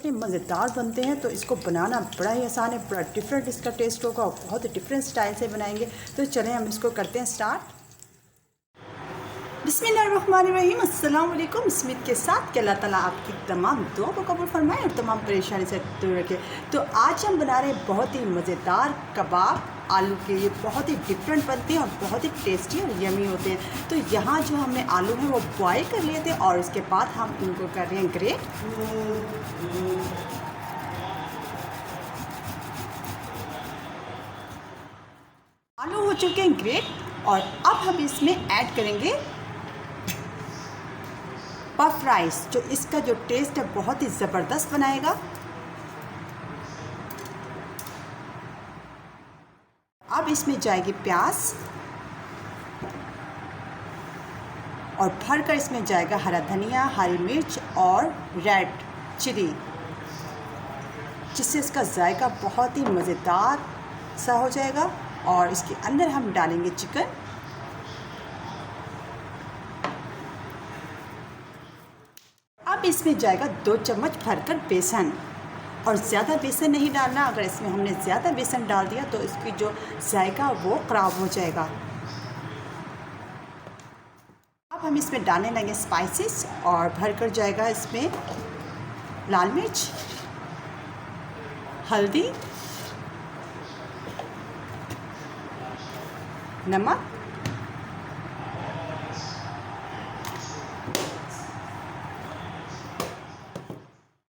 बहुत ही मज़ेदार बनते हैं। तो इसको बनाना बड़ा ही आसान है, बड़ा डिफरेंट इसका टेस्ट होगा, बहुत ही डिफरेंट स्टाइल से बनाएंगे। तो चलें हम इसको करते हैं स्टार्ट। बिस्मिल्लाहिर्रहमानिर्रहीम, अस्सलाम वालेकुम। स्मित के साथ कि अल्लाह ताला आपकी तमाम दुआओं को कबूल फरमाए और तमाम परेशानी से दूर रखे। तो आज हम बना रहे हैं बहुत ही मज़ेदार कबाब आलू के। ये बहुत ही डिफरेंट बनते हैं और बहुत ही टेस्टी और यमी होते हैं। तो यहाँ जो हमने आलू हैं वो बॉयल कर लिए थे और इसके बाद हम इनको कर रहे हैं ग्रेट। आलू हो चुके हैं ग्रेट और अब हम इसमें ऐड करेंगे पफ राइस, जो इसका जो टेस्ट है बहुत ही ज़बरदस्त बनाएगा। अब इसमें जाएगी प्याज और भरकर इसमें जाएगा हरा धनिया, हरी मिर्च और रेड चिली, जिससे इसका जायका बहुत ही मज़ेदार सा हो जाएगा। और इसके अंदर हम डालेंगे चिकन। अब इसमें जाएगा 2 चम्मच भरकर बेसन, और ज़्यादा बेसन नहीं डालना। अगर इसमें हमने ज़्यादा बेसन डाल दिया तो इसकी जो जायका वो ख़राब हो जाएगा। अब हम इसमें डालने लगे स्पाइसेस और भरकर जाएगा इसमें लाल मिर्च, हल्दी, नमक,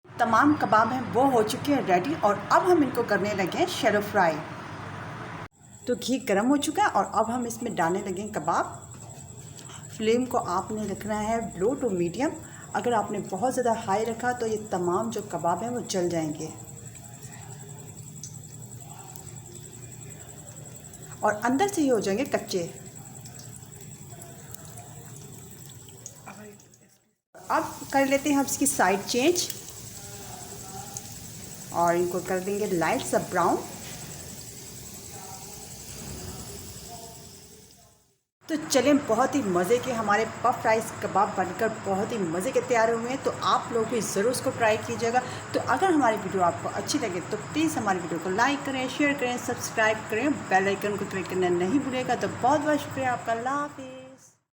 तमाम कबाब हैं वो हो चुके हैं रेडी। और अब हम इनको करने लगे हैं शैलो फ्राई। तो घी गर्म हो चुका है और अब हम इसमें डालने लगे हैं कबाब। फ्लेम को आपने रखना है लो टू मीडियम। अगर आपने बहुत ज़्यादा हाई रखा तो ये तमाम जो कबाब हैं वो जल जाएंगे और अंदर से ही हो जाएंगे कच्चे। अब कर लेते हैं हम इसकी साइड चेंज और इनको कर देंगे लाइट सा ब्राउन। तो चलें, बहुत ही मज़े के हमारे पफ राइस कबाब बनकर बहुत ही मज़े के तैयार हुए हैं। तो आप लोग भी ज़रूर इसको ट्राई कीजिएगा। तो अगर हमारी वीडियो आपको अच्छी लगे तो प्लीज़ हमारी वीडियो को लाइक करें, शेयर करें, सब्सक्राइब करें, बेल आइकन को क्लिक करना नहीं भूलिएगा। तो बहुत बहुत शुक्रिया आपका। अल्लाह हाफ़िज़।